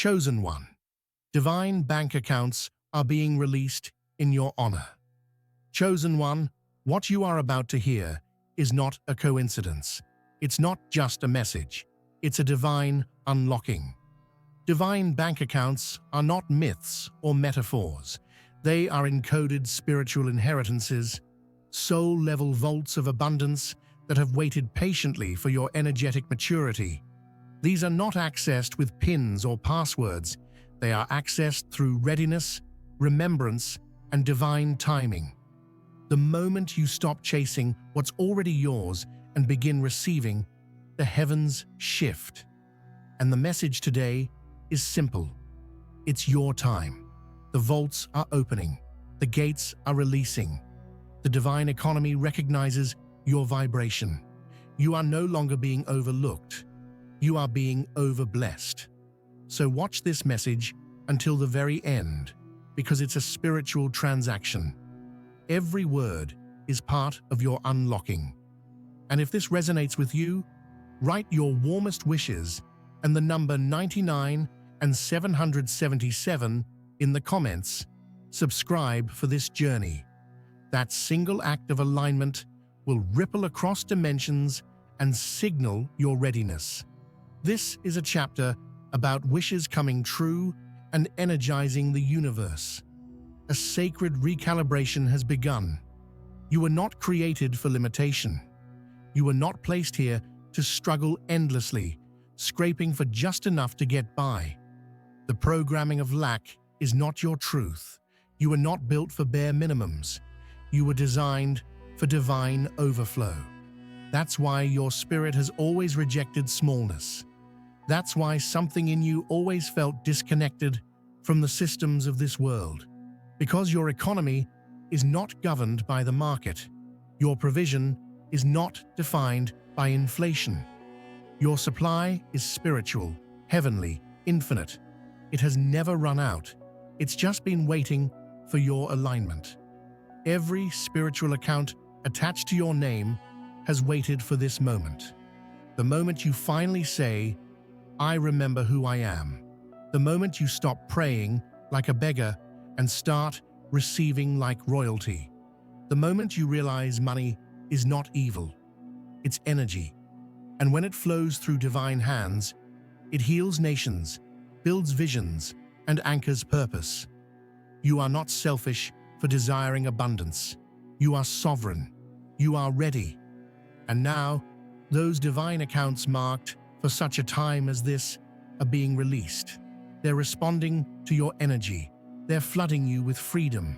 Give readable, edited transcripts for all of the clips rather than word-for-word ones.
Chosen one. Divine bank accounts are being released in your honor. Chosen one, what you are about to hear is not a coincidence. It's not just a message. It's a divine unlocking. Divine bank accounts are not myths or metaphors. They are encoded spiritual inheritances, soul-level vaults of abundance that have waited patiently for your energetic maturity. These are not accessed with pins or passwords. They are accessed through readiness, remembrance, and divine timing. The moment you stop chasing what's already yours and begin receiving, the heavens shift. And the message today is simple. It's your time. The vaults are opening. The gates are releasing. The divine economy recognizes your vibration. You are no longer being overlooked. You are being overblessed. So watch this message until the very end, because it's a spiritual transaction. Every word is part of your unlocking. And if this resonates with you, write your warmest wishes and the number 99 and 777 in the comments. Subscribe for this journey. That single act of alignment will ripple across dimensions and signal your readiness. This is a chapter about wishes coming true and energizing the universe. A sacred recalibration has begun. You were not created for limitation. You were not placed here to struggle endlessly, scraping for just enough to get by. The programming of lack is not your truth. You were not built for bare minimums. You were designed for divine overflow. That's why your spirit has always rejected smallness. That's why something in you always felt disconnected from the systems of this world. Because your economy is not governed by the market. Your provision is not defined by inflation. Your supply is spiritual, heavenly, infinite. It has never run out. It's just been waiting for your alignment. Every spiritual account attached to your name has waited for this moment. The moment you finally say, "I remember who I am." The moment you stop praying like a beggar and start receiving like royalty. The moment you realize money is not evil. It's energy. And when it flows through divine hands, it heals nations, builds visions, and anchors purpose. You are not selfish for desiring abundance. You are sovereign. You are ready. And now, those divine accounts marked for such a time as this are being released. They're responding to your energy. They're flooding you with freedom.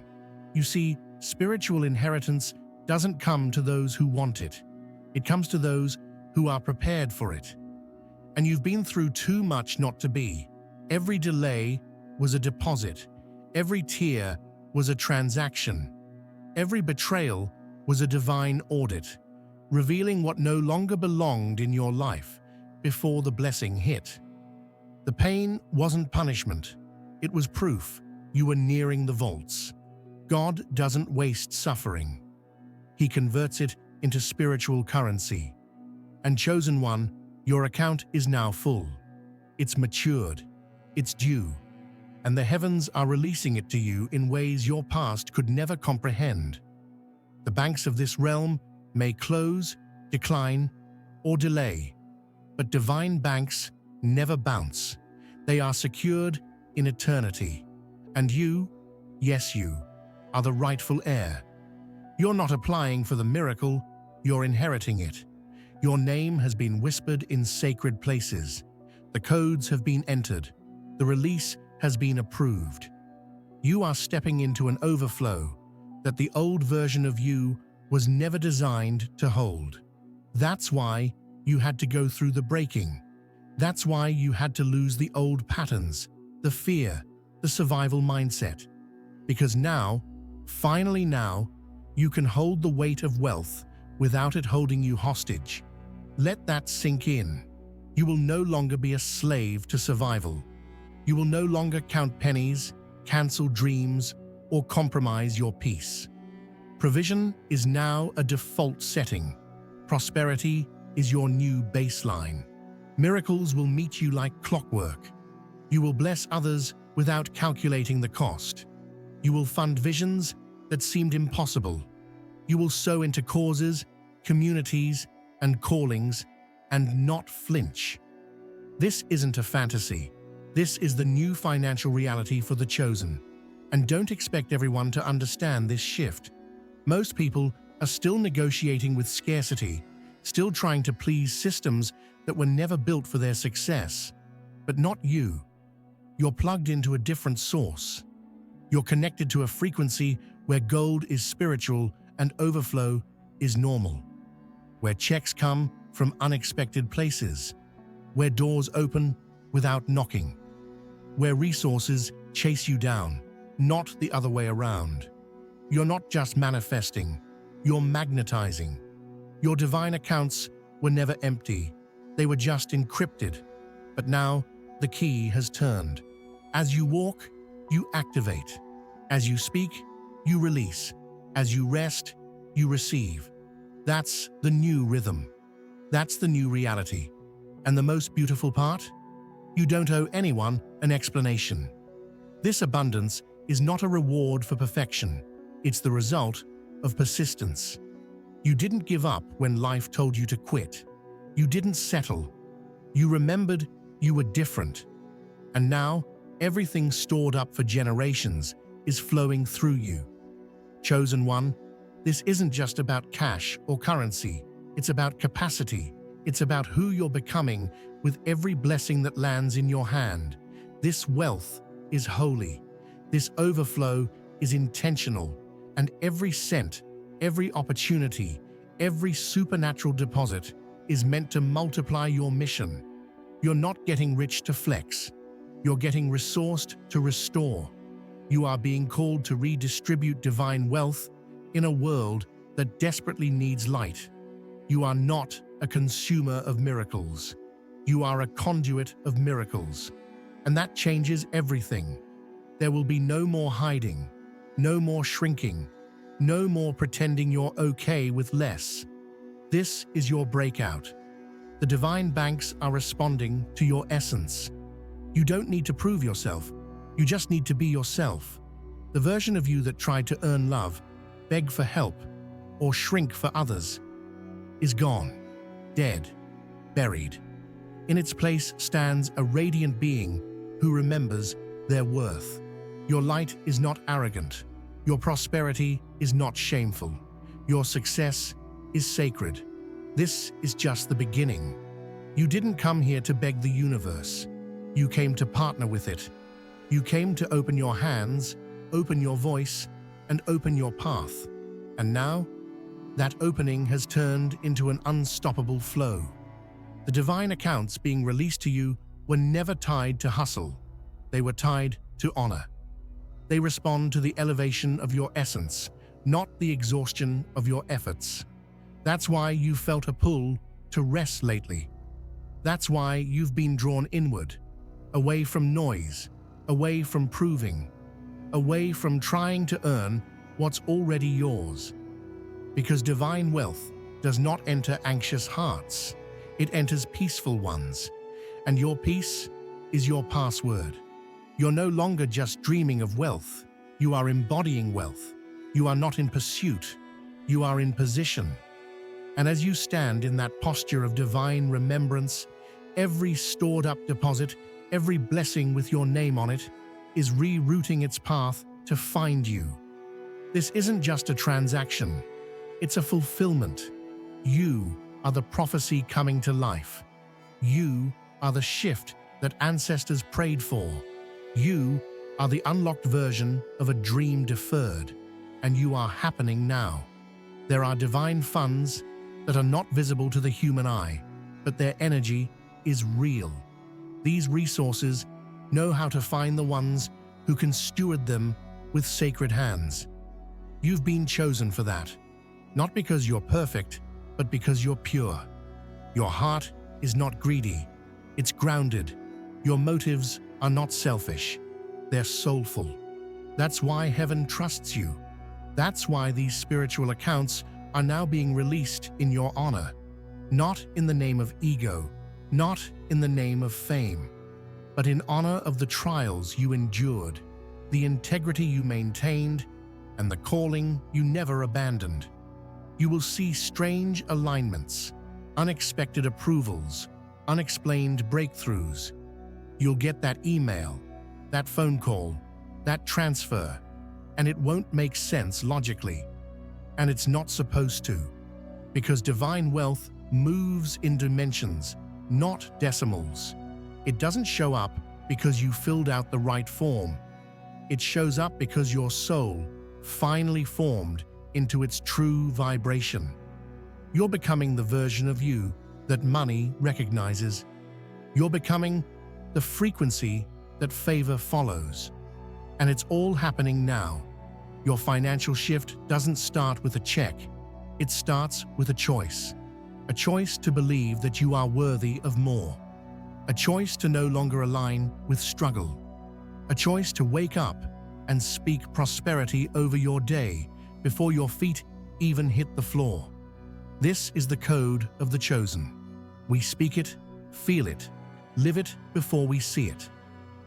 You see, spiritual inheritance doesn't come to those who want it. It comes to those who are prepared for it. And you've been through too much not to be. Every delay was a deposit. Every tear was a transaction. Every betrayal was a divine audit, revealing what no longer belonged in your life before the blessing hit. The pain wasn't punishment. It was proof you were nearing the vaults. God doesn't waste suffering. He converts it into spiritual currency. And chosen one, your account is now full. It's matured. It's due. And the heavens are releasing it to you in ways your past could never comprehend. The banks of this realm may close, decline, or delay, but divine banks never bounce. They are secured in eternity. And you, yes you, are the rightful heir. You're not applying for the miracle, you're inheriting it. Your name has been whispered in sacred places. The codes have been entered. The release has been approved. You are stepping into an overflow that the old version of you was never designed to hold. That's why you had to go through the breaking. That's why you had to lose the old patterns, the fear, the survival mindset. Because now, finally now, you can hold the weight of wealth without it holding you hostage. Let that sink in. You will no longer be a slave to survival. You will no longer count pennies, cancel dreams, or compromise your peace. Provision is now a default setting. Prosperity is your new baseline. Miracles will meet you like clockwork. You will bless others without calculating the cost. You will fund visions that seemed impossible. You will sow into causes, communities, and callings, and not flinch. This isn't a fantasy. This is the new financial reality for the chosen. And don't expect everyone to understand this shift. Most people are still negotiating with scarcity, still trying to please systems that were never built for their success. But not you. You're plugged into a different source. You're connected to a frequency where gold is spiritual and overflow is normal. Where checks come from unexpected places. Where doors open without knocking. Where resources chase you down, not the other way around. You're not just manifesting, you're magnetizing. Your divine accounts were never empty, they were just encrypted. But now, the key has turned. As you walk, you activate. As you speak, you release. As you rest, you receive. That's the new rhythm. That's the new reality. And the most beautiful part? You don't owe anyone an explanation. This abundance is not a reward for perfection. It's the result of persistence. You didn't give up when life told you to quit. You didn't settle. You remembered you were different. And now, everything stored up for generations is flowing through you. Chosen one, this isn't just about cash or currency. It's about capacity. It's about who you're becoming with every blessing that lands in your hand. This wealth is holy. This overflow is intentional. And every cent, every opportunity, every supernatural deposit is meant to multiply your mission. You're not getting rich to flex. You're getting resourced to restore. You are being called to redistribute divine wealth in a world that desperately needs light. You are not a consumer of miracles. You are a conduit of miracles. And that changes everything. There will be no more hiding, no more shrinking, no more pretending you're okay with less. This is your breakout. The divine banks are responding to your essence. You don't need to prove yourself. You just need to be yourself. The version of you that tried to earn love, beg for help, or shrink for others is gone, dead, buried. In its place stands a radiant being who remembers their worth. Your light is not arrogant. Your prosperity is not shameful. Your success is sacred. This is just the beginning. You didn't come here to beg the universe. You came to partner with it. You came to open your hands, open your voice, and open your path. And now, that opening has turned into an unstoppable flow. The divine accounts being released to you were never tied to hustle. They were tied to honor. They respond to the elevation of your essence, not the exhaustion of your efforts. That's why you felt a pull to rest lately. That's why you've been drawn inward, away from noise, away from proving, away from trying to earn what's already yours. Because divine wealth does not enter anxious hearts, it enters peaceful ones. And your peace is your password. You're no longer just dreaming of wealth. You are embodying wealth. You are not in pursuit. You are in position. And as you stand in that posture of divine remembrance, every stored-up deposit, every blessing with your name on it, is rerouting its path to find you. This isn't just a transaction. It's a fulfillment. You are the prophecy coming to life. You are the shift that ancestors prayed for. You are the unlocked version of a dream deferred, and you are happening now. There are divine funds that are not visible to the human eye, but their energy is real. These resources know how to find the ones who can steward them with sacred hands. You've been chosen for that, not because you're perfect, but because you're pure. Your heart is not greedy, it's grounded. Your motives are not selfish, they're soulful. That's why heaven trusts you. That's why these spiritual accounts are now being released in your honor, not in the name of ego, not in the name of fame, but in honor of the trials you endured, the integrity you maintained, and the calling you never abandoned. You will see strange alignments, unexpected approvals, unexplained breakthroughs. You'll get that email, that phone call, that transfer, and it won't make sense logically. And it's not supposed to, because divine wealth moves in dimensions, not decimals. It doesn't show up because you filled out the right form. It shows up because your soul finally formed into its true vibration. You're becoming the version of you that money recognizes. You're becoming the frequency that favor follows. And it's all happening now. Your financial shift doesn't start with a check. It starts with a choice. A choice to believe that you are worthy of more. A choice to no longer align with struggle. A choice to wake up and speak prosperity over your day before your feet even hit the floor. This is the code of the chosen. We speak it, feel it, live it before we see it.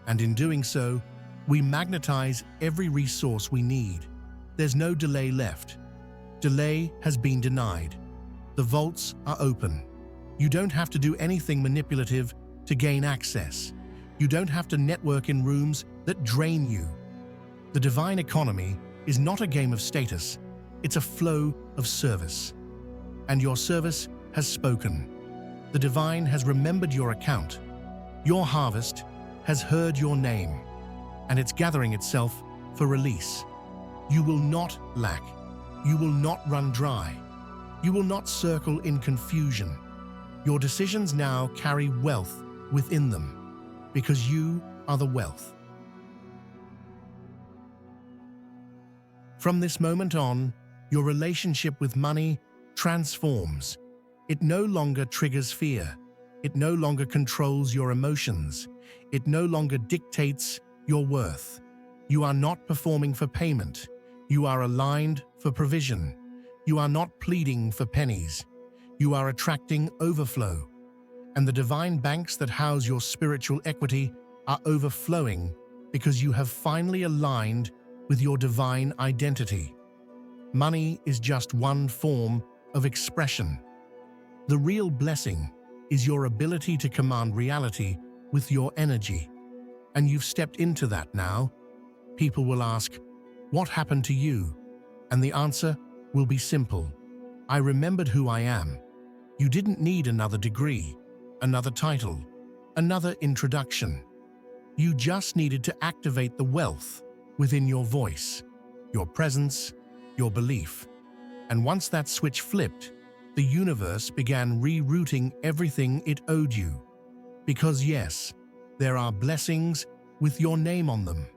And in doing so, we magnetize every resource we need. There's no delay left. Delay has been denied. The vaults are open. You don't have to do anything manipulative to gain access. You don't have to network in rooms that drain you. The divine economy is not a game of status. It's a flow of service. And your service has spoken. The divine has remembered your account. Your harvest has heard your name, and it's gathering itself for release. You will not lack. You will not run dry. You will not circle in confusion. Your decisions now carry wealth within them, because you are the wealth. From this moment on, your relationship with money transforms. It no longer triggers fear. It no longer controls your emotions. It no longer dictates your worth. You are not performing for payment. You are aligned for provision. You are not pleading for pennies. You are attracting overflow. And the divine banks that house your spiritual equity are overflowing because you have finally aligned with your divine identity. Money is just one form of expression. The real blessing is your ability to command reality with your energy. And you've stepped into that now. People will ask, "What happened to you?" And the answer will be simple. I remembered who I am. You didn't need another degree, another title, another introduction. You just needed to activate the wealth within your voice, your presence, your belief. And once that switch flipped, the universe began rerouting everything it owed you. Because yes, there are blessings with your name on them.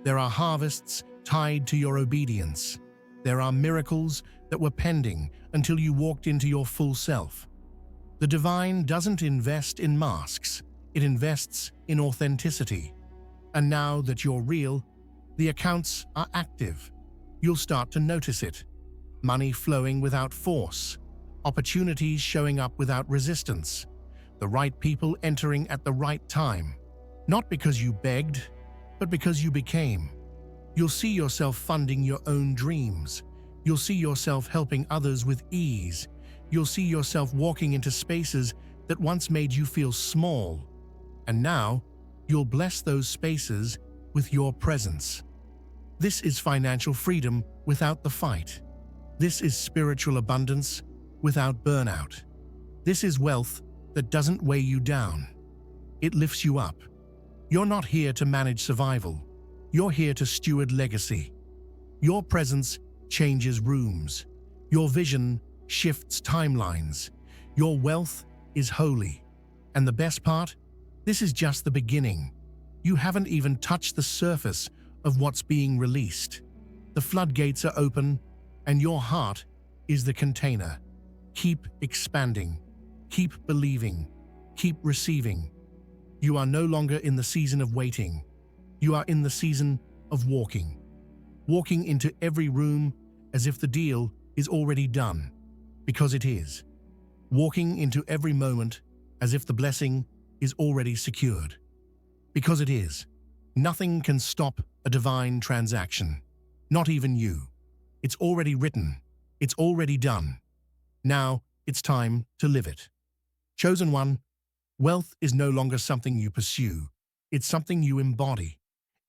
There are harvests tied to your obedience. There are miracles that were pending until you walked into your full self. The divine doesn't invest in masks, it invests in authenticity. And now that you're real, the accounts are active. You'll start to notice it. Money flowing without force, opportunities showing up without resistance, the right people entering at the right time. Not because you begged, but because you became. You'll see yourself funding your own dreams. You'll see yourself helping others with ease. You'll see yourself walking into spaces that once made you feel small. And now, you'll bless those spaces with your presence. This is financial freedom without the fight. This is spiritual abundance without burnout. This is wealth that doesn't weigh you down. It lifts you up. You're not here to manage survival. You're here to steward legacy. Your presence changes rooms. Your vision shifts timelines. Your wealth is holy. And the best part? This is just the beginning. You haven't even touched the surface of what's being released. The floodgates are open, and your heart is the container. Keep expanding. Keep believing. Keep receiving. You are no longer in the season of waiting. You are in the season of walking. Walking into every room as if the deal is already done, because it is. Walking into every moment as if the blessing is already secured, Because it is. Nothing can stop a divine transaction. Not even you. It's already written. It's already done. Now it's time to live it. Chosen one, wealth is no longer something you pursue. It's something you embody.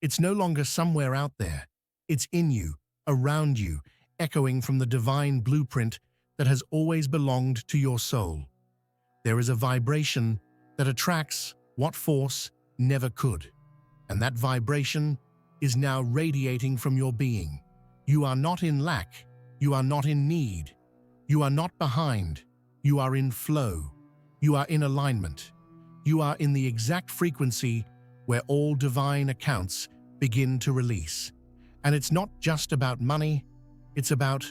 It's no longer somewhere out there. It's in you, around you, echoing from the divine blueprint that has always belonged to your soul. There is a vibration that attracts what force never could. And that vibration is now radiating from your being. You are not in lack. You are not in need. You are not behind. You are in flow. You are in alignment. You are in the exact frequency where all divine accounts begin to release. And it's not just about money, it's about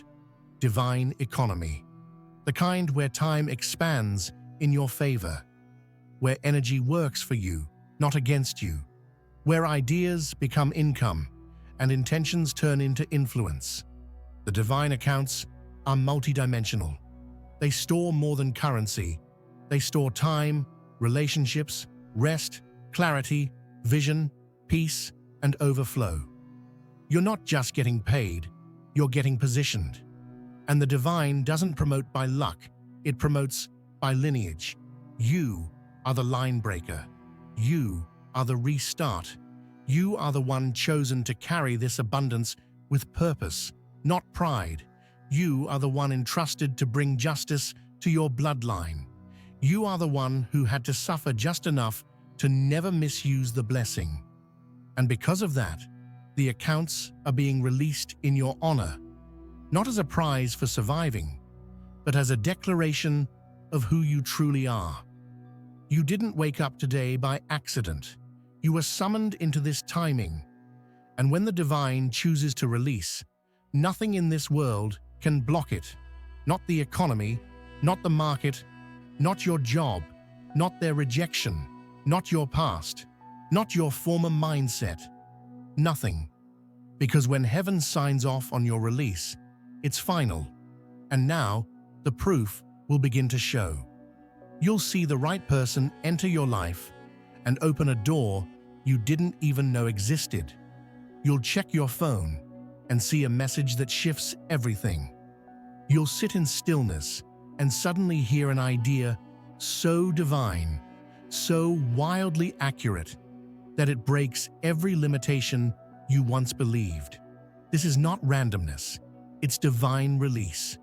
divine economy. The kind where time expands in your favor, where energy works for you, not against you, where ideas become income and intentions turn into influence. The divine accounts are multidimensional. They store more than currency. They store time, relationships, rest, clarity, vision, peace, and overflow. You're not just getting paid, you're getting positioned. And the divine doesn't promote by luck, it promotes by lineage. You are the line breaker. You are the restart. You are the one chosen to carry this abundance with purpose, not pride. You are the one entrusted to bring justice to your bloodline. You are the one who had to suffer just enough to never misuse the blessing. And because of that, the accounts are being released in your honor, not as a prize for surviving, but as a declaration of who you truly are. You didn't wake up today by accident. You were summoned into this timing. And when the divine chooses to release, nothing in this world can block it. Not the economy, not the market, not your job, not their rejection, not your past, not your former mindset. Nothing. Because when heaven signs off on your release, it's final. And now, the proof will begin to show. You'll see the right person enter your life and open a door you didn't even know existed. You'll check your phone and see a message that shifts everything. You'll sit in stillness and suddenly hear an idea so divine, so wildly accurate, that it breaks every limitation you once believed. This is not randomness, it's divine release.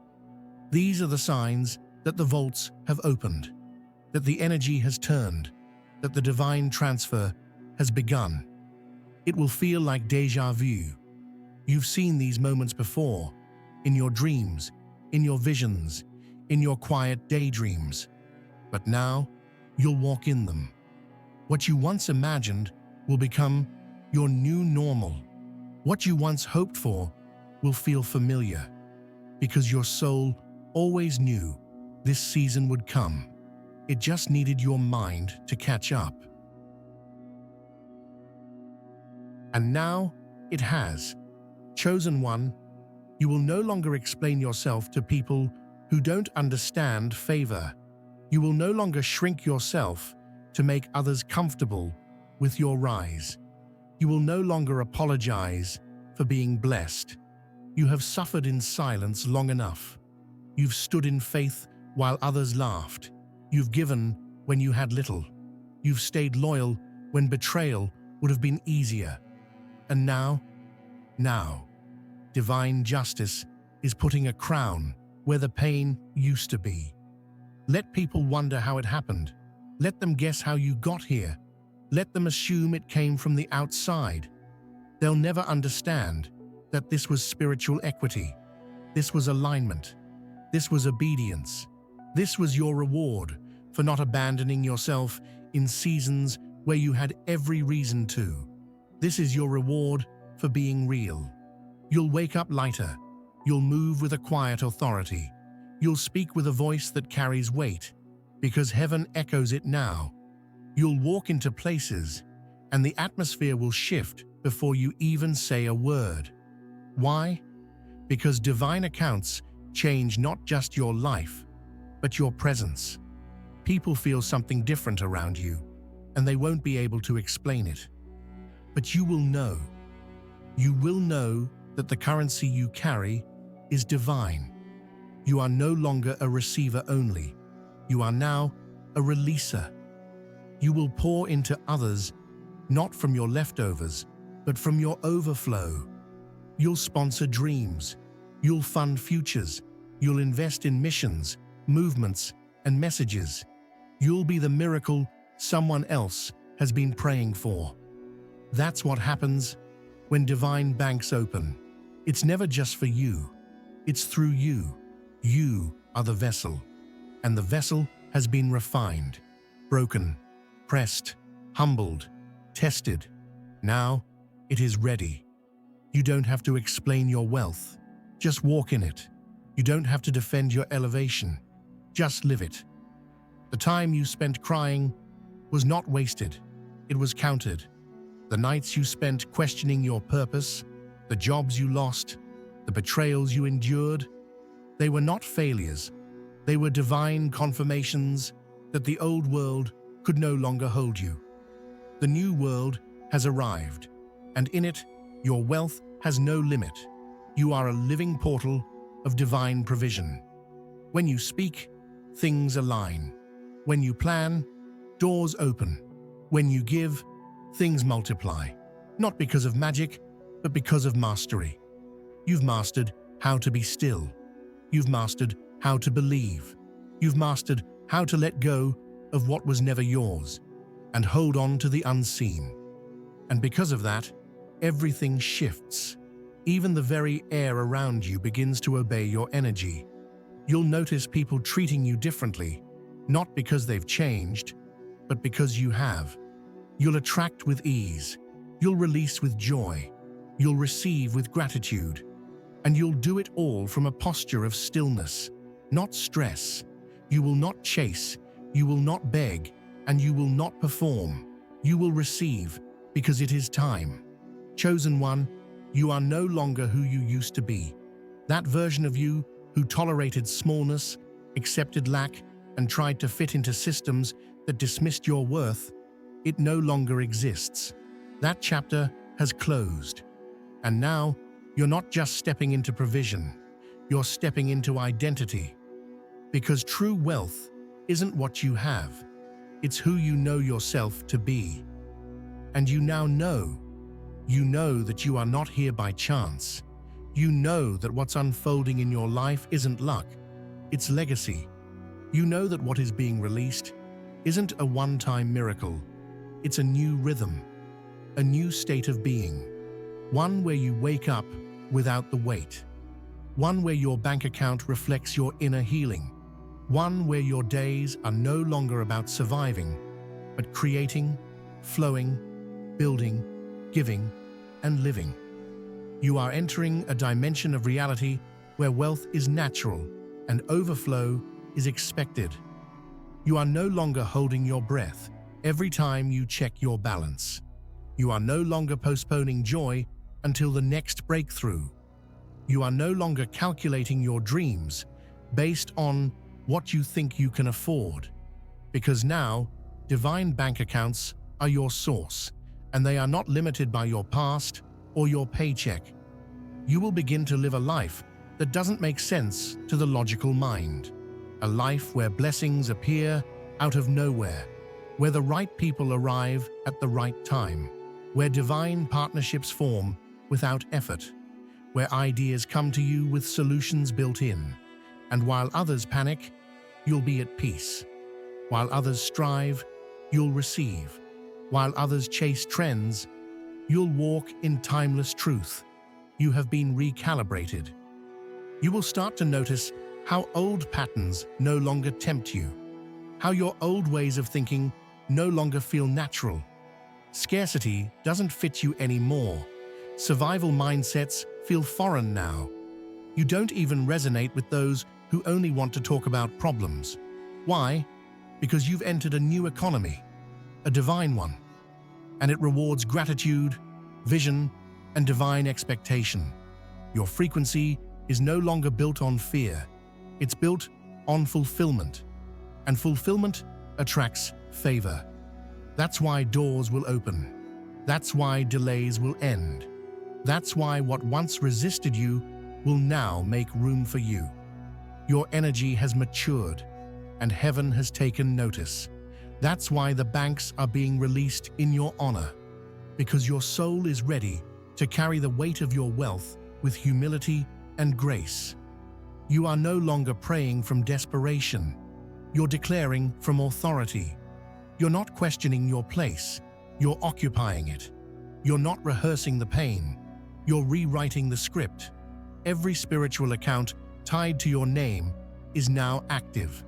These are the signs that the vaults have opened, that the energy has turned, that the divine transfer has begun. It will feel like déjà vu. You've seen these moments before, in your dreams, in your visions, in your quiet daydreams. But now, you'll walk in them. What you once imagined will become your new normal. What you once hoped for will feel familiar, because your soul always knew this season would come. It just needed your mind to catch up. And now it has. Chosen one, you will no longer explain yourself to people who don't understand favor. You will no longer shrink yourself to make others comfortable with your rise. You will no longer apologize for being blessed. You have suffered in silence long enough. You've stood in faith while others laughed. You've given when you had little. You've stayed loyal when betrayal would have been easier. And now, divine justice is putting a crown where the pain used to be. Let people wonder how it happened. Let them guess how you got here. Let them assume it came from the outside. They'll never understand that this was spiritual equity. This was alignment. This was obedience. This was your reward for not abandoning yourself in seasons where you had every reason to. This is your reward for being real. You'll wake up lighter. You'll move with a quiet authority. You'll speak with a voice that carries weight, because heaven echoes it now. You'll walk into places, and the atmosphere will shift before you even say a word. Why? Because divine accounts change not just your life, but your presence. People feel something different around you. and they won't be able to explain it. But you will know. You will know that the currency you carry is divine. You are no longer a receiver only. You are now a releaser. You will pour into others, not from your leftovers, but from your overflow. You'll sponsor dreams. You'll fund futures. You'll invest in missions, movements, and messages. You'll be the miracle someone else has been praying for. That's what happens when divine banks open. It's never just for you. It's through you. You are the vessel. And the vessel has been refined, broken, pressed, humbled, tested. Now it is ready. You don't have to explain your wealth. Just walk in it. You don't have to defend your elevation. Just live it. The time you spent crying was not wasted. It was counted. The nights you spent questioning your purpose, the jobs you lost, the betrayals you endured, they were not failures. They were divine confirmations that the old world could no longer hold you. The new world has arrived, and in it, your wealth has no limit. You are a living portal of divine provision. When you speak, things align. When you plan, doors open. When you give, things multiply. Not because of magic, but because of mastery. You've mastered how to be still. You've mastered how to believe. You've mastered how to let go of what was never yours and hold on to the unseen. And because of that, everything shifts. Even the very air around you begins to obey your energy. You'll notice people treating you differently, not because they've changed, but because you have. You'll attract with ease. You'll release with joy. You'll receive with gratitude. And you'll do it all from a posture of stillness, not stress. You will not chase. You will not beg. And you will not perform. You will receive because it is time. Chosen one, you are no longer who you used to be. That version of you who tolerated smallness, accepted lack, and tried to fit into systems that dismissed your worth, it no longer exists. That chapter has closed. And now, you're not just stepping into provision, you're stepping into identity. Because true wealth isn't what you have, it's who you know yourself to be. And you now know. You know that you are not here by chance. You know that what's unfolding in your life isn't luck, it's legacy. You know that what is being released isn't a one-time miracle. It's a new rhythm, a new state of being. One where you wake up without the weight. One where your bank account reflects your inner healing. One where your days are no longer about surviving, but creating, flowing, building, giving, and living. You are entering a dimension of reality where wealth is natural and overflow is expected. You are no longer holding your breath every time you check your balance. You are no longer postponing joy until the next breakthrough. You are no longer calculating your dreams based on what you think you can afford. Because now, divine bank accounts are your source, and they are not limited by your past or your paycheck. You will begin to live a life that doesn't make sense to the logical mind. A life where blessings appear out of nowhere, where the right people arrive at the right time, where divine partnerships form without effort, where ideas come to you with solutions built in. And while others panic, you'll be at peace. While others strive, you'll receive. While others chase trends, you'll walk in timeless truth. You have been recalibrated. You will start to notice how old patterns no longer tempt you, how your old ways of thinking no longer feel natural. Scarcity doesn't fit you anymore. Survival mindsets feel foreign now. You don't even resonate with those who only want to talk about problems. Why? Because you've entered a new economy, a divine one, and it rewards gratitude, vision, and divine expectation. Your frequency is no longer built on fear. It's built on fulfillment, and fulfillment attracts favor. That's why doors will open. That's why delays will end. That's why what once resisted you will now make room for you. Your energy has matured, and heaven has taken notice. That's why the banks are being released in your honor, because your soul is ready to carry the weight of your wealth with humility and grace. You are no longer praying from desperation. You're declaring from authority. You're not questioning your place. You're occupying it. You're not rehearsing the pain. You're rewriting the script. Every spiritual account tied to your name is now active.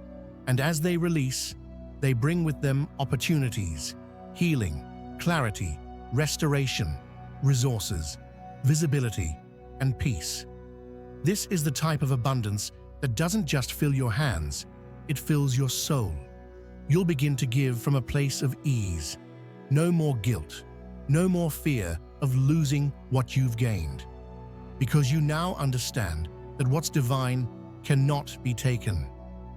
And as they release, they bring with them opportunities, healing, clarity, restoration, resources, visibility, and peace. This is the type of abundance that doesn't just fill your hands, it fills your soul. You'll begin to give from a place of ease. No more guilt, no more fear of losing what you've gained. Because you now understand that what's divine cannot be taken.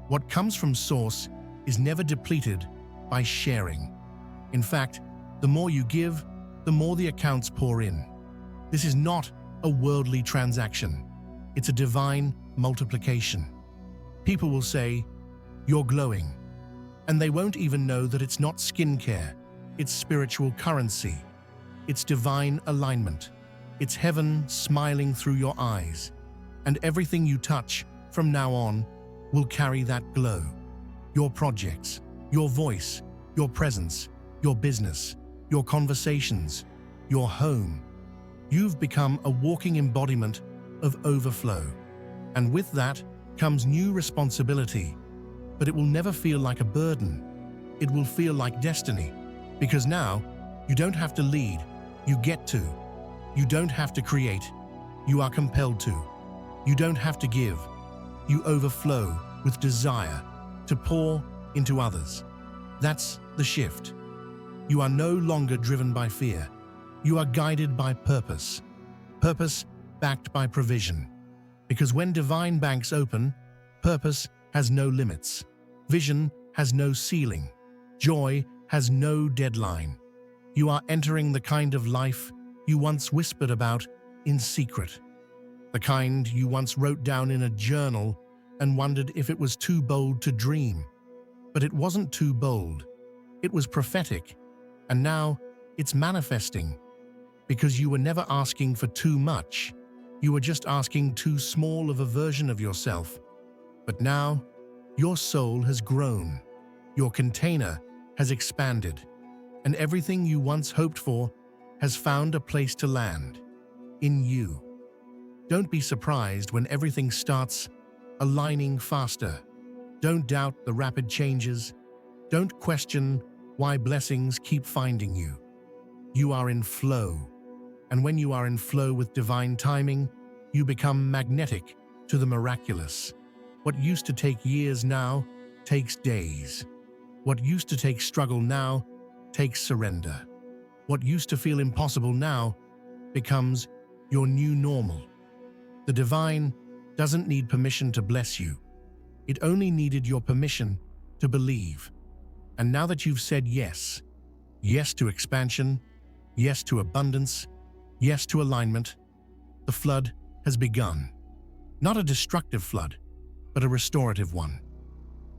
What comes from Source is never depleted by sharing. In fact, the more you give, the more the accounts pour in. This is not a worldly transaction. It's a divine multiplication. People will say, "You're glowing," and they won't even know that it's not skincare, it's spiritual currency. It's divine alignment. It's heaven smiling through your eyes. And everything you touch from now on will carry that glow. Your projects, your voice, your presence, your business, your conversations, your home. You've become a walking embodiment of overflow. And with that comes new responsibility. But it will never feel like a burden. It will feel like destiny. Because now, you don't have to lead, you get to. You don't have to create, you are compelled to. You don't have to give, you overflow with desire to pour into others. That's the shift. You are no longer driven by fear. You are guided by purpose. Purpose backed by provision. Because when divine banks open, purpose has no limits. Vision has no ceiling. Joy has no deadline. You are entering the kind of life you once whispered about in secret. The kind you once wrote down in a journal and wondered if it was too bold to dream. But it wasn't too bold. It was prophetic. And now it's manifesting. Because you were never asking for too much. You were just asking too small of a version of yourself. But now, your soul has grown. Your container has expanded. And everything you once hoped for has found a place to land. In you. Don't be surprised when everything starts aligning faster. Don't doubt the rapid changes. Don't question why blessings keep finding you. You are in flow. And when you are in flow with divine timing, you become magnetic to the miraculous. What used to take years now takes days. What used to take struggle now takes surrender. What used to feel impossible now becomes your new normal. The divine doesn't need permission to bless you. It only needed your permission to believe. And now that you've said yes, yes to expansion, yes to abundance, yes to alignment, the flood has begun. Not a destructive flood, but a restorative one.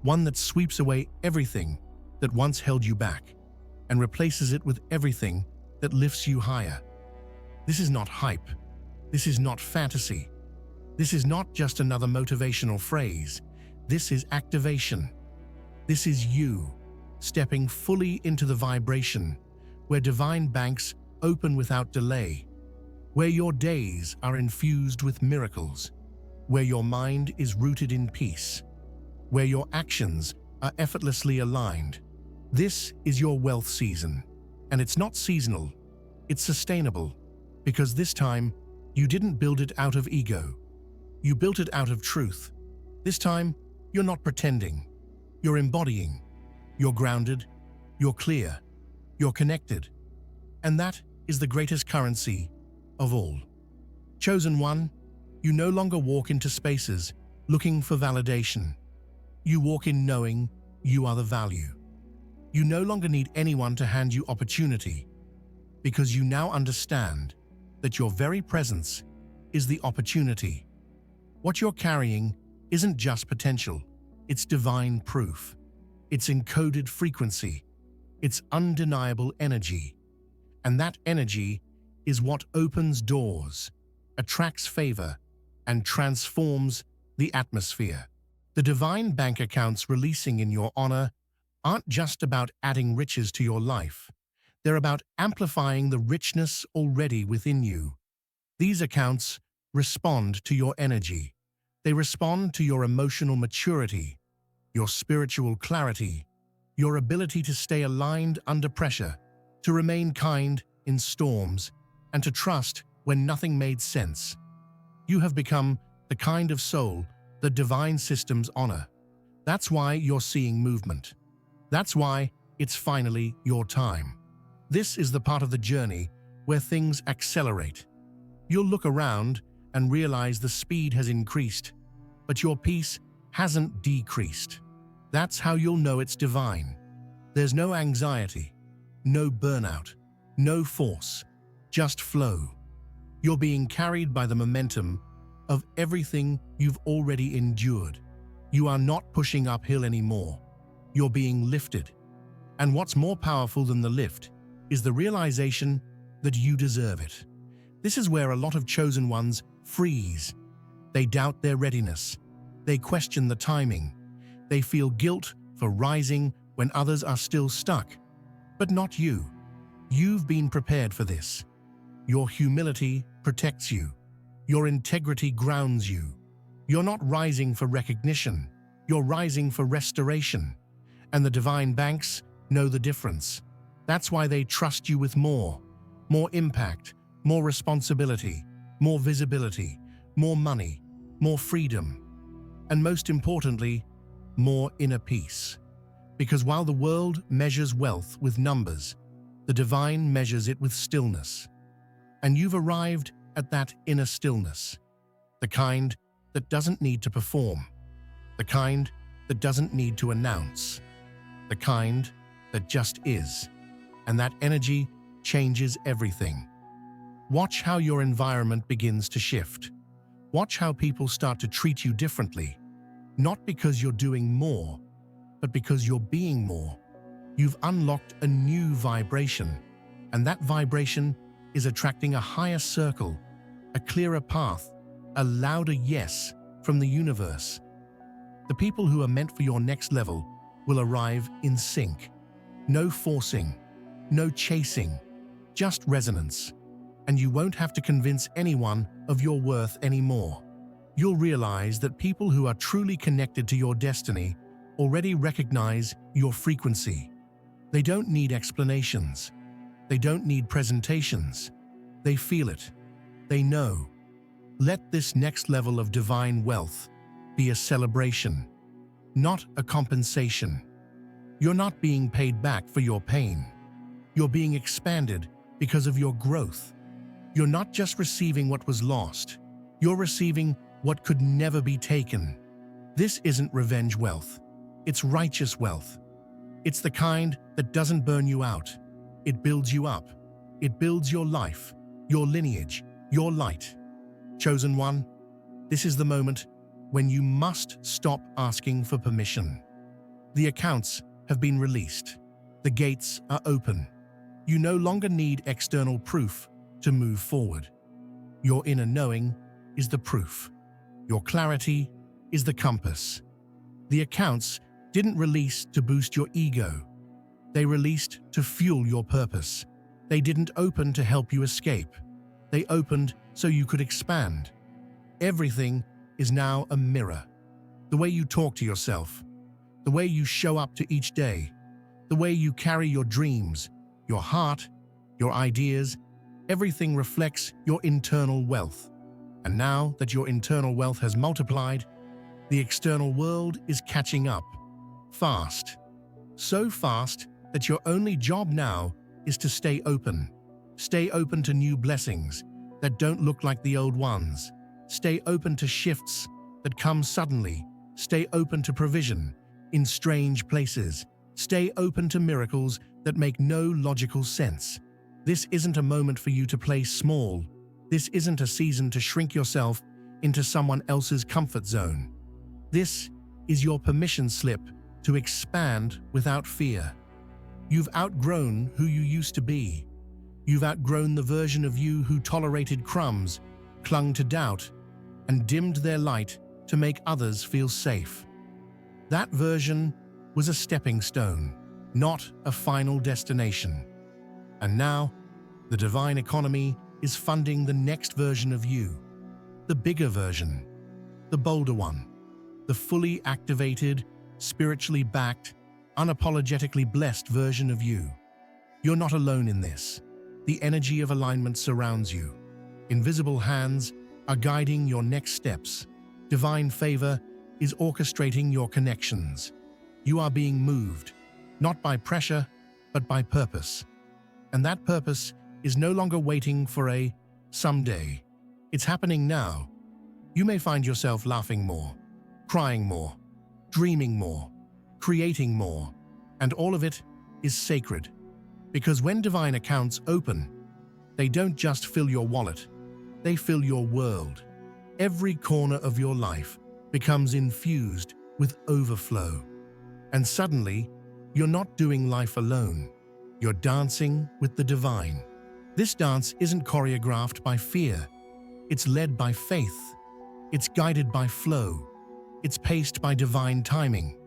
One that sweeps away everything that once held you back and replaces it with everything that lifts you higher. This is not hype. This is not fantasy. This is not just another motivational phrase. This is activation. This is you stepping fully into the vibration where divine banks open without delay, where your days are infused with miracles, where your mind is rooted in peace, where your actions are effortlessly aligned. This is your wealth season, and it's not seasonal, it's sustainable, because this time you didn't build it out of ego. You built it out of truth. This time, you're not pretending. You're embodying. You're grounded. You're clear. You're connected. And that is the greatest currency of all. Chosen one, you no longer walk into spaces looking for validation. You walk in knowing you are the value. You no longer need anyone to hand you opportunity, because you now understand that your very presence is the opportunity. What you're carrying isn't just potential, it's divine proof. It's encoded frequency. It's undeniable energy. And that energy is what opens doors, attracts favor, and transforms the atmosphere. The divine bank accounts releasing in your honor aren't just about adding riches to your life. They're about amplifying the richness already within you. These accounts respond to your energy. They respond to your emotional maturity, your spiritual clarity, your ability to stay aligned under pressure, to remain kind in storms, and to trust when nothing made sense. You have become the kind of soul that divine systems honor. That's why you're seeing movement. That's why it's finally your time. This is the part of the journey where things accelerate. You'll look around and realize the speed has increased, but your peace hasn't decreased. That's how you'll know it's divine. There's no anxiety, no burnout, no force, just flow. You're being carried by the momentum of everything you've already endured. You are not pushing uphill anymore. You're being lifted. And what's more powerful than the lift is the realization that you deserve it. This is where a lot of chosen ones freeze. They doubt their readiness. They question the timing. They feel guilt for rising when others are still stuck. But not you. You've been prepared for this. Your humility protects you. Your integrity grounds you. You're not rising for recognition. You're rising for restoration. And the divine banks know the difference. That's why they trust you with more impact, more responsibility, more visibility, more money, more freedom, and most importantly, more inner peace. Because while the world measures wealth with numbers, the divine measures it with stillness. And you've arrived at that inner stillness, the kind that doesn't need to perform, the kind that doesn't need to announce, the kind that just is. And that energy changes everything. Watch how your environment begins to shift. Watch how people start to treat you differently, not because you're doing more, but because you're being more. You've unlocked a new vibration, and that vibration is attracting a higher circle, a clearer path, a louder yes from the universe. The people who are meant for your next level will arrive in sync. No forcing, no chasing, just resonance. And you won't have to convince anyone of your worth anymore. You'll realize that people who are truly connected to your destiny already recognize your frequency. They don't need explanations. They don't need presentations. They feel it. They know. Let this next level of divine wealth be a celebration, not a compensation. You're not being paid back for your pain. You're being expanded because of your growth. You're not just receiving what was lost. You're receiving what could never be taken. This isn't revenge wealth. It's righteous wealth. It's the kind that doesn't burn you out. It builds you up. It builds your life, your lineage, your light. Chosen one, this is the moment when you must stop asking for permission. The accounts have been released. The gates are open. You no longer need external proof to move forward. Your inner knowing is the proof. Your clarity is the compass. The accounts didn't release to boost your ego. They released to fuel your purpose. They didn't open to help you escape. They opened so you could expand. Everything is now a mirror. The way you talk to yourself, the way you show up to each day, the way you carry your dreams, your heart, your ideas, everything reflects your internal wealth. And now that your internal wealth has multiplied, the external world is catching up. Fast. So fast that your only job now is to stay open. Stay open to new blessings that don't look like the old ones. Stay open to shifts that come suddenly. Stay open to provision in strange places. Stay open to miracles that make no logical sense. This isn't a moment for you to play small. This isn't a season to shrink yourself into someone else's comfort zone. This is your permission slip to expand without fear. You've outgrown who you used to be. You've outgrown the version of you who tolerated crumbs, clung to doubt, and dimmed their light to make others feel safe. That version was a stepping stone, not a final destination. And now, the divine economy is funding the next version of you, the bigger version, the bolder one, the fully activated, spiritually backed, unapologetically blessed version of you. You're not alone in this. The energy of alignment surrounds you. Invisible hands are guiding your next steps. Divine favor is orchestrating your connections. You are being moved, not by pressure, but by purpose. And that purpose is no longer waiting for a someday. It's happening now. You may find yourself laughing more, crying more, dreaming more, creating more, and all of it is sacred. Because when divine accounts open, they don't just fill your wallet, they fill your world. Every corner of your life becomes infused with overflow. And suddenly, you're not doing life alone. You're dancing with the divine. This dance isn't choreographed by fear. It's led by faith. It's guided by flow. It's paced by divine timing.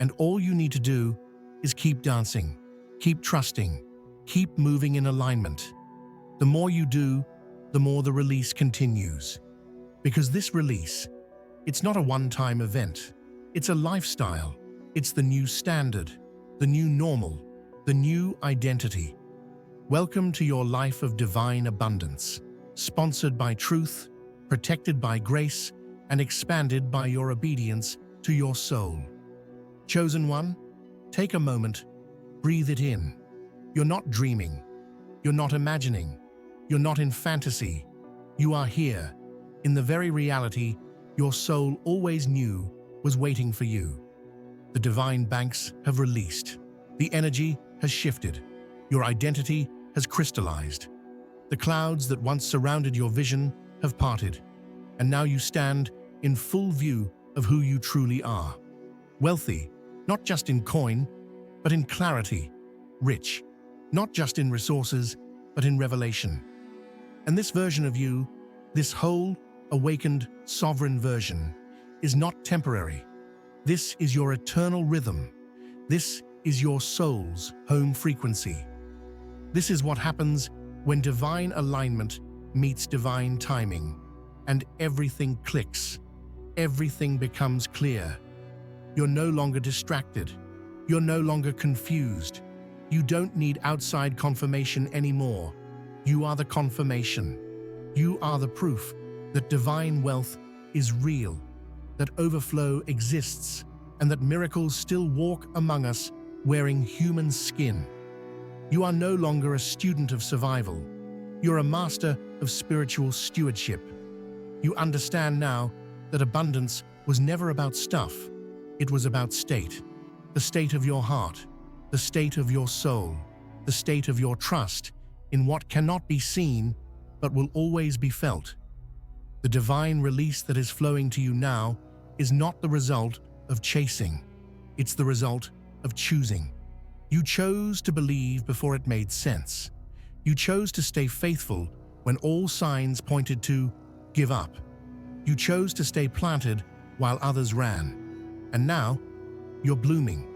And all you need to do is keep dancing, keep trusting, keep moving in alignment. The more you do, the more the release continues. Because this release, it's not a one-time event. It's a lifestyle. It's the new standard, the new normal, the new identity. Welcome to your life of divine abundance, sponsored by truth, protected by grace, and expanded by your obedience to your soul. Chosen one, take a moment, breathe it in. You're not dreaming. You're not imagining. You're not in fantasy. You are here, in the very reality your soul always knew was waiting for you. The divine banks have released. The energy has shifted. Your identity has crystallized. The clouds that once surrounded your vision have parted, and now you stand in full view of who you truly are. Wealthy, not just in coin, but in clarity. Rich, not just in resources, but in revelation. And this version of you, this whole, awakened, sovereign version, is not temporary. This is your eternal rhythm. This is your soul's home frequency. This is what happens when divine alignment meets divine timing, and everything clicks. Everything becomes clear. You're no longer distracted. You're no longer confused. You don't need outside confirmation anymore. You are the confirmation. You are the proof that divine wealth is real, that overflow exists, and that miracles still walk among us wearing human skin. You are no longer a student of survival. You're a master of spiritual stewardship. You understand now that abundance was never about stuff. It was about state. The state of your heart, the state of your soul, the state of your trust in what cannot be seen but will always be felt. The divine release that is flowing to you now is not the result of chasing. It's the result of choosing. You chose to believe before it made sense. You chose to stay faithful when all signs pointed to give up. You chose to stay planted while others ran. And now, you're blooming.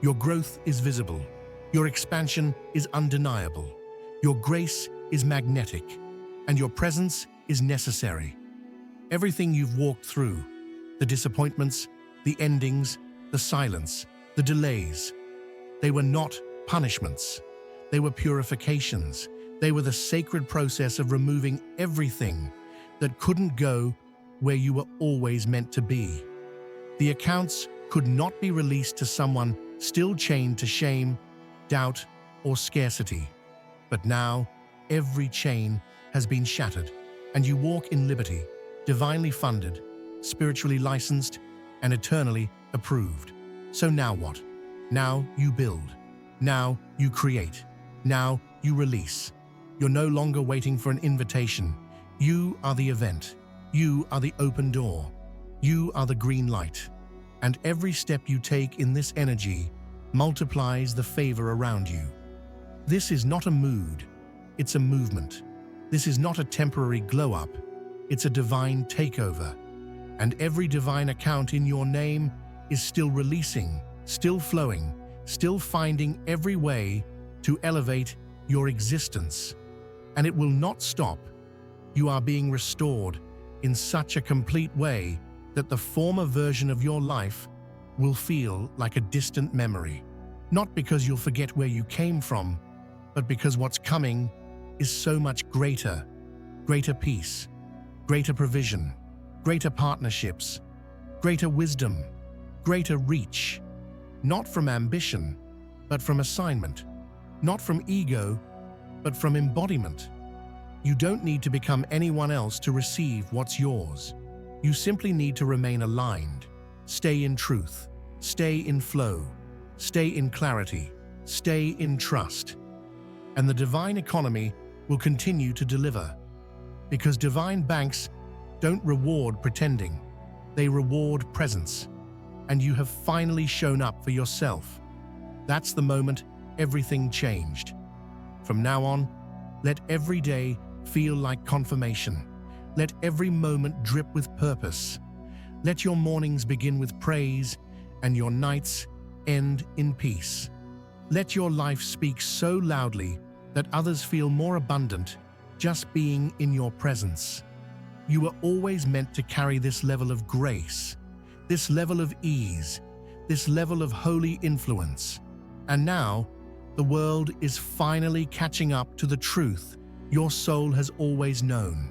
Your growth is visible. Your expansion is undeniable. Your grace is magnetic. And your presence is necessary. Everything you've walked through, the disappointments, the endings, the silence, the delays, they were not punishments. They were purifications. They were the sacred process of removing everything that couldn't go where you were always meant to be. The accounts could not be released to someone still chained to shame, doubt, or scarcity. But now, every chain has been shattered, and you walk in liberty, divinely funded, spiritually licensed, and eternally approved. So now what? Now you build. Now you create. Now you release. You're no longer waiting for an invitation. You are the event. You are the open door. You are the green light. And every step you take in this energy multiplies the favor around you. This is not a mood, it's a movement. This is not a temporary glow-up, it's a divine takeover. And every divine account in your name is still releasing, still flowing, still finding every way to elevate your existence. And it will not stop. You are being restored in such a complete way that the former version of your life will feel like a distant memory. Not because you'll forget where you came from, but because what's coming is so much greater. Greater peace, greater provision, greater partnerships, greater wisdom, greater reach. Not from ambition, but from assignment. Not from ego, but from embodiment. You don't need to become anyone else to receive what's yours. You simply need to remain aligned. Stay in truth. Stay in flow. Stay in clarity. Stay in trust. And the divine economy will continue to deliver. Because divine banks don't reward pretending. They reward presence. And you have finally shown up for yourself. That's the moment everything changed. From now on, let every day feel like confirmation. Let every moment drip with purpose. Let your mornings begin with praise and your nights end in peace. Let your life speak so loudly that others feel more abundant just being in your presence. You were always meant to carry this level of grace, this level of ease, this level of holy influence. And now, the world is finally catching up to the truth your soul has always known.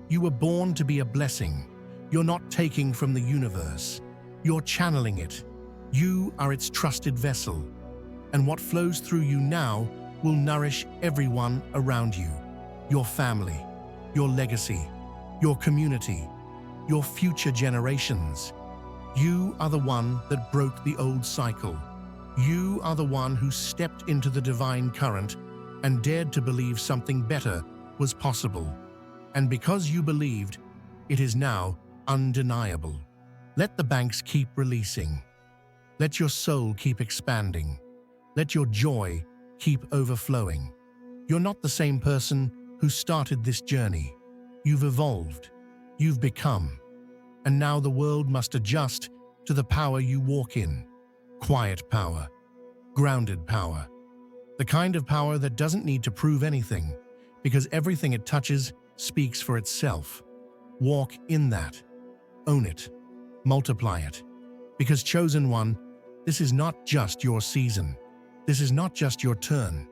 You were born to be a blessing. You're not taking from the universe. You're channeling it. You are its trusted vessel. And what flows through you now will nourish everyone around you. Your family, your legacy, your community, your future generations. You are the one that broke the old cycle. You are the one who stepped into the divine current and dared to believe something better was possible. And because you believed, it is now undeniable. Let the banks keep releasing. Let your soul keep expanding. Let your joy keep overflowing. You're not the same person who started this journey. You've evolved. You've become. And now the world must adjust to the power you walk in. Quiet power. Grounded power. The kind of power that doesn't need to prove anything, because everything it touches speaks for itself. Walk in that. Own it. Multiply it. Because chosen one, this is not just your season. This is not just your turn.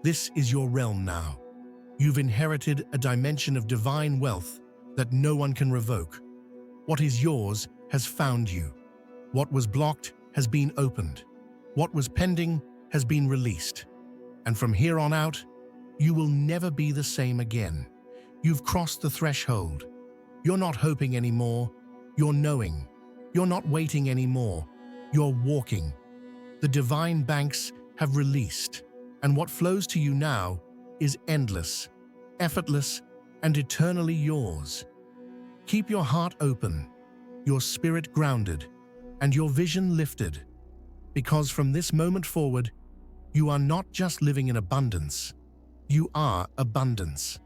This is your realm now. You've inherited a dimension of divine wealth that no one can revoke. What is yours has found you. What was blocked has been opened. What was pending has been released. And from here on out, you will never be the same again. You've crossed the threshold. You're not hoping anymore. You're knowing. You're not waiting anymore. You're walking. The divine banks have released, and what flows to you now is endless, effortless, and eternally yours. Keep your heart open, your spirit grounded, and your vision lifted, because from this moment forward, you are not just living in abundance, you are abundance.